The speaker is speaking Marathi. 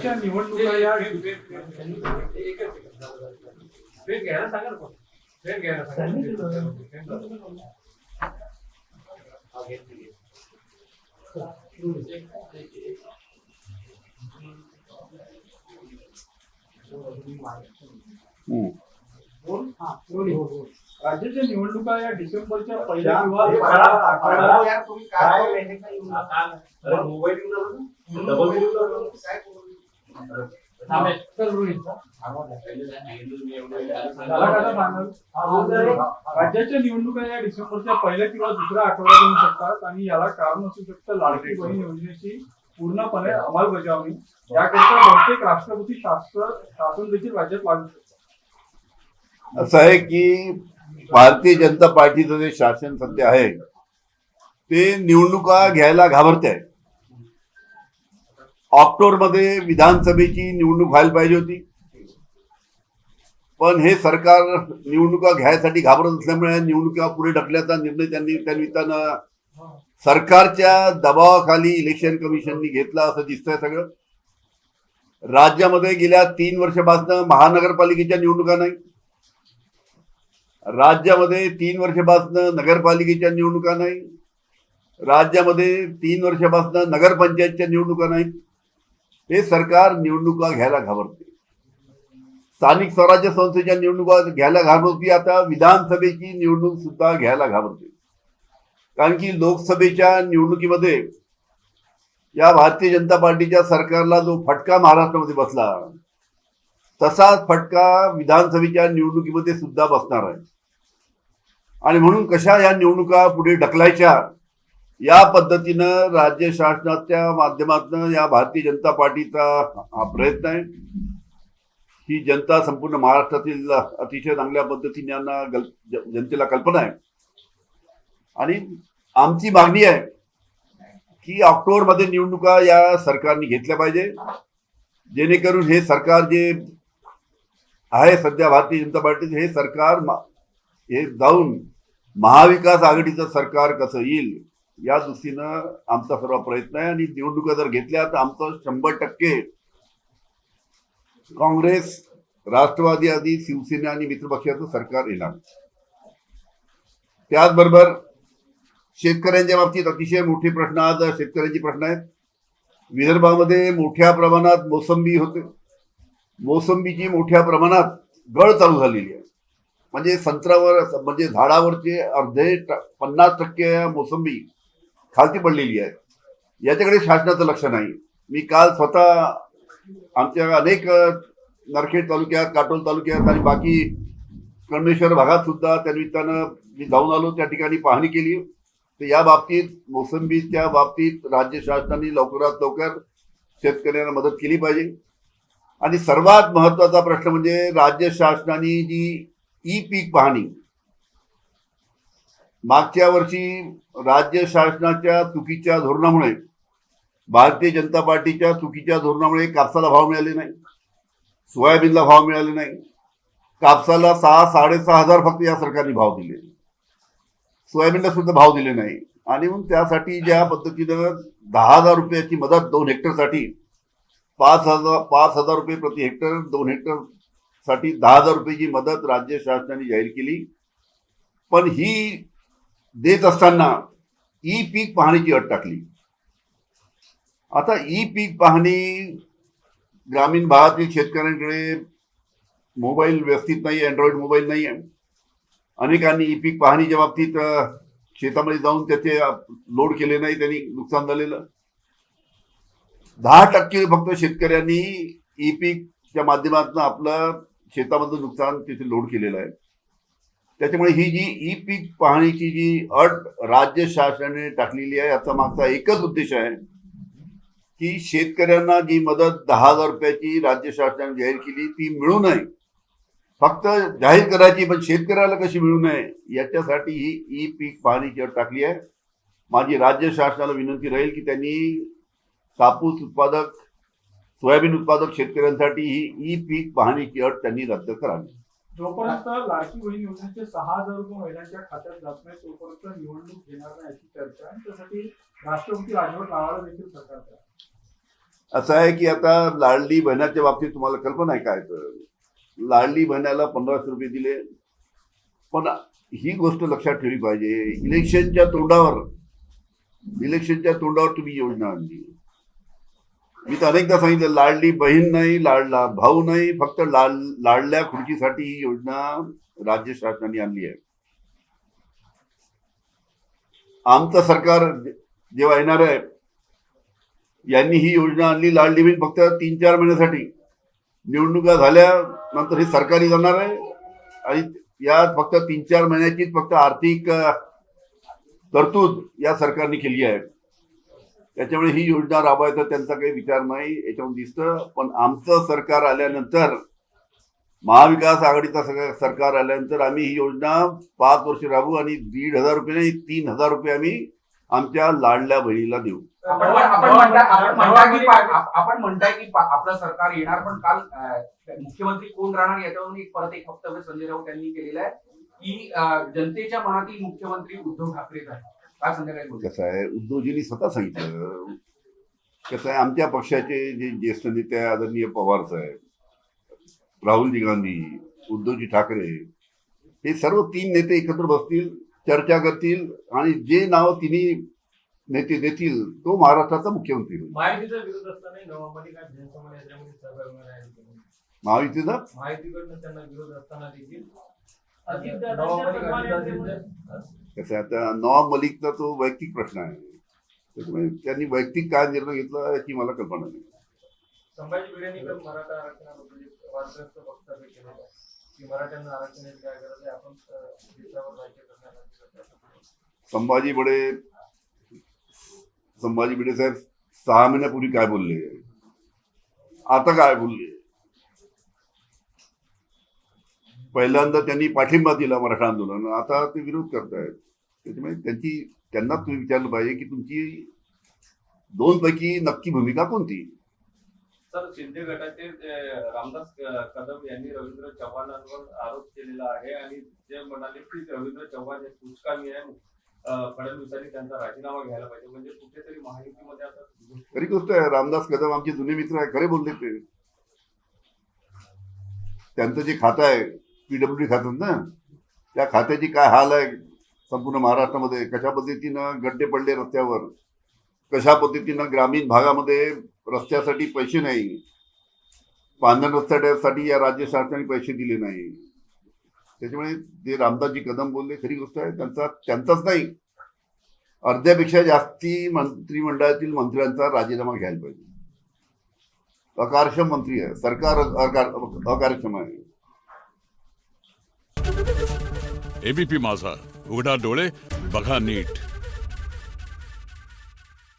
राज्याच्या निवडणुका या राज्याच्या निवडणुका या डिसेंबरच्या पहिल्या राज्याच्या निवडणुका या डिसेंबरच्या पहिल्या किंवा दुसऱ्या आठवड्यात होऊ शकतात आणि याला कारण असू शकतं लाडकी बहीण योजनेची पूर्णपणे अंमलबजावणी. याकरिता बहुतेक राष्ट्रपती शासन देखील राज्यात लागू शकतात. असं आहे की भारतीय जनता पार्टीचं जे शासन सध्या आहे ते निवडणुका घ्यायला घाबरत आहे. ऑक्टोबरमध्ये विधानसभेची निवडणूक व्हायला पाहिजे होती, पण हे सरकार निवडणुका घ्यायसाठी घाबरत असल्यामुळे निवडणुका पुढे ढकलण्याचा निर्णय त्यांनी त्या निमित्तानं सरकारच्या दबावाखाली इलेक्शन कमिशननी घेतला असं दिसतंय. सगळं राज्यामध्ये गेल्या 3 वर्षापासून महानगरपालिकेच्या निवडणुका नाही, राज्यामध्ये 3 वर्षापासून नगरपालिकेच्या निवडणुका नाही, राज्यामध्ये 3 वर्षापासून नगरपंचायतच्या निवडणुका नाही. हे सरकार निवडणुका घ्यायला घाबरते. स्थानिक स्वराज्य संस्थेच्या निवडणुका घ्यायला घाबरते, आता विधानसभेची निवडणूक सुद्धा घ्यायला घाबरते. कारण की लोकसभेच्या निवडणुकीमध्ये या भारतीय जनता पार्टीच्या सरकारला जो फटका महाराष्ट्रामध्ये बसला तसाच फटका विधानसभेच्या निवडणुकीमध्ये सुद्धा बसणार आहे. आणि म्हणून कशा या निवडणुका पुढे ढकलायच्या या पद्धतीनं राज्य शासनाच्या माध्यमातून या भारतीय जनता पार्टीचा हा प्रयत्न आहे. ही जनता संपूर्ण महाराष्ट्रातील अतिशय चांगल्या पद्धतीने यांना जनतेला कल्पना आहे. आणि आमची मागणी आहे की ऑक्टोबरमध्ये निवडणुका या सरकारने घेतल्या पाहिजे, जेणेकरून हे सरकार जे आहे सध्या भारतीय जनता पार्टीचं हे सरकार हे जाऊन महाविकास आघाडीचं सरकार कसं येईल या दृष्टीनं आमचा सर्व प्रयत्न आहे. आणि निवडणुका जर घेतल्या तर आमचं 100% काँग्रेस, राष्ट्रवादी आदी शिवसेना आणि मित्रपक्षाचं सरकार येणार. त्याचबरोबर शेतकऱ्यांच्या बाबतीत अतिशय मोठे प्रश्न आज शेतकऱ्यांचे प्रश्न आहेत. विदर्भामध्ये मोठ्या प्रमाणात मोसंबी होते, मोसंबीची मोठ्या प्रमाणात गळ चालू झालेली आहे. म्हणजे संत्र्यावर म्हणजे झाडावरचे अर्धे 50% मोसंबी खालती पडलेली आहे. याच्याकडे शासनाचं लक्ष नाही. मी काल स्वतः आमच्या अनेक नरखेड तालुक्यात, काटोल तालुक्यात आणि बाकी कळमेश्वर भागात सुद्धा त्या निमित्तानं मी जाऊन आलो, त्या ठिकाणी पाहणी केली. तर या बाबतीत मोसंबीच्या बाबतीत राज्य शासनाने लवकरात लवकर शेतकऱ्यांना मदत केली पाहिजे. आणि सर्वात महत्वाचा प्रश्न म्हणजे राज्य शासनाने जी ई-पीक पाहणी मागच्या वर्षी राज्य शासनाच्या चुकीच्या धोरणामुळे, भारतीय जनता पार्टीच्या चुकीच्या धोरणामुळे कापसाला भाव मिळाले नाही, सोयाबीनला भाव मिळाले नाही. कापसाला 6-6.5 फक्त या सरकारने भाव दिले, सोयाबीनला सुद्धा भाव दिले नाही. आणि मग त्यासाठी ज्या पद्धतीनं 10,000 रुपयाची मदत 2 हेक्टरसाठी, 5,000 रुपये प्रति हेक्टर, 2 हेक्टर साठी 10,000 रुपयाची मदत राज्य शासनाने जाहीर केली. पण ही देत असताना ई-पीक पाहणीची अट टाकली. आता ई-पीक पाहणी ग्रामीण भागातील शेतकऱ्यांकडे मोबाईल व्यवस्थित नाही, अँड्रॉइड मोबाईल नाही आहे. अनेकांनी ई-पीक पाहणीच्या बाबतीत शेतामध्ये जाऊन त्याचे लोड केले नाही, त्यांनी नुकसान झालेलं. 10% फक्त शेतकऱ्यांनी ई-पीकच्या माध्यमातून आपलं शेतामधलं नुकसान तिथे लोड केलेलं आहे. त्याच्यामुळे ही जी ई-पीक पाहणीची जी अट राज्य शासनाने टाकलेली आहे याचा मागचा एकच उद्देश आहे की शेतकऱ्यांना जी मदत 10,000 रुपयाची राज्य शासनाने जाहीर केली ती मिळू नये. फक्त जाहीर करायची, पण शेतकऱ्याला कशी मिळू नये याच्यासाठी ही ई-पीक पाहणीची अट टाकली आहे. माझी राज्य शासनाला विनंती राहील की त्यांनी कापूस उत्पादक, सोयाबीन उत्पादक शेतकऱ्यांसाठी ही ई-पीक पाहणीची अट त्यांनी रद्द करावी. जोपर्यंत लाडकी बहीण योजनेचे 6,000 रुपये महिलांच्या खात्यात जात नाही तोपर्यंत निवडणूक घेणार नाही अशी चर्चा आहे. त्यासाठी राष्ट्रपती राजवट लावायला देखील सरकार असं आहे की आता लाडली बहिणाच्या बाबतीत तुम्हाला कल्पना आहे काय तर लाडली बहिणाला 1500 रुपये दिले, पण ही गोष्ट लक्षात ठेवली पाहिजे, इलेक्शनच्या तोंडावर तुम्ही योजना आणली. मी तर अनेकदा सांगितलं, लाडली बहीण नाही, लाडला भाऊ नाही, फक्त लाडल्या खुर्चीसाठी ही योजना राज्य शासनाने आणली आहे. आमचं सरकार जेव्हा येणार आहे, यांनी ही योजना आणली. लाडली बहीण फक्त 3-4 महिन्यासाठी, निवडणुका झाल्यानंतर हे सरकारी जाणार आहे आणि यात फक्त 3-4 महिन्याचीच फक्त आर्थिक तरतूद या सरकारने केली आहे. त्याच्यामुळे ही योजना राबवायचा त्यांचा काही विचार नाही याच्यावर दिसतं. पण आमचं सरकार आल्यानंतर, महाविकास आघाडीचा सरकार आल्यानंतर आम्ही ही योजना 5 वर्ष राबवू आणि 1,500 रुपये नाही 3,000 रुपये आम्ही आमच्या लाडल्या बहिणीला देऊ. आपण म्हणताय की आपलं सरकार येणार, पण काल मुख्यमंत्री कोण राहणार याच्यावरून परत एक वक्तव्य संजय राऊत यांनी केलेलं आहे की जनतेच्या मनातील मुख्यमंत्री उद्धव ठाकरेच आहे. काय संध्याकाळी कसं आहे, उद्धवजींनी स्वतः सांगितलं. कसं आहे, आमच्या पक्षाचे जे ज्येष्ठ नेते आदरणीय पवार साहेब, राहुलजी गांधी, उद्धवजी ठाकरे, हे सर्व 3 नेते एकत्र बसतील, चर्चा करतील आणि जे नाव तिन्ही नेते देतील तो महाराष्ट्राचा मुख्यमंत्री होईल. महायुतीचा विरोध असताना नवामलिका जनसंवाद यात्रेमध्ये सहभागी होणार आहे. महायुतीचा महायुतीकडनं त्यांना विरोध असताना देखील कसं आहे, आता नवाब मलिकचा तो वैयक्तिक प्रश्न आहे, त्याच्यामुळे त्यांनी वैयक्तिक काय निर्णय घेतला याची मला कल्पना नाही. संभाजी भिडेंनी तर मराठा आरक्षणाबद्दल वादग्रस्त वक्तव्य केलं आहे की मराठ्यांना आरक्षणाची काय गरज आहे, आपण देशावर राज्य करण्यासाठी. संभाजी भिडे साहेब 6 महिन्यापूर्वी काय बोलले, आता काय बोलले? पहिल्यांदा त्यांनी पाठिंबा दिला मराठा आंदोलन, आता ते विरोध करतायत. त्याच्यामुळे त्यांना तुम्ही विचारलं पाहिजे की तुमची 2 पैकी नक्की भूमिका कोणती? सर, शिंदे गटाचे रामदास कदम यांनी रवींद्र चव्हाणांवर आरोप केलेला आहे आणि जे म्हणाले की रवींद्र चव्हाण हे कुचकामी आहे, फडणवीसांनी त्यांचा राजीनामा घ्यायला पाहिजे. म्हणजे कुठेतरी महायुतीमध्ये आता खरी गोष्ट आहे, रामदास कदम आमचे जुने मित्र आहे, खरे बोलले ते. त्यांचं जे खातं आहे PWD खातं ना, त्या खात्याची काय हाल आहे संपूर्ण महाराष्ट्रामध्ये, कशा पद्धतीनं गड्डे पडले रस्त्यावर, कशा पद्धतीनं ग्रामीण भागामध्ये रस्त्यासाठी पैसे नाही, पांढऱ्या रस्त्यासाठी या राज्य शासनाने पैसे दिले नाही. त्याच्यामुळे जे रामदासजी कदम बोलले खरी गोष्ट आहे. त्यांचाच नाही, अर्ध्यापेक्षा जास्ती मंत्रिमंडळातील मंत्र्यांचा राजीनामा घ्यायला पाहिजे. अकार्यक्षम मंत्री आहे, सरकार अकार्यक्षम आहे. ABP माझा, उघडा डोळे बघा नीट.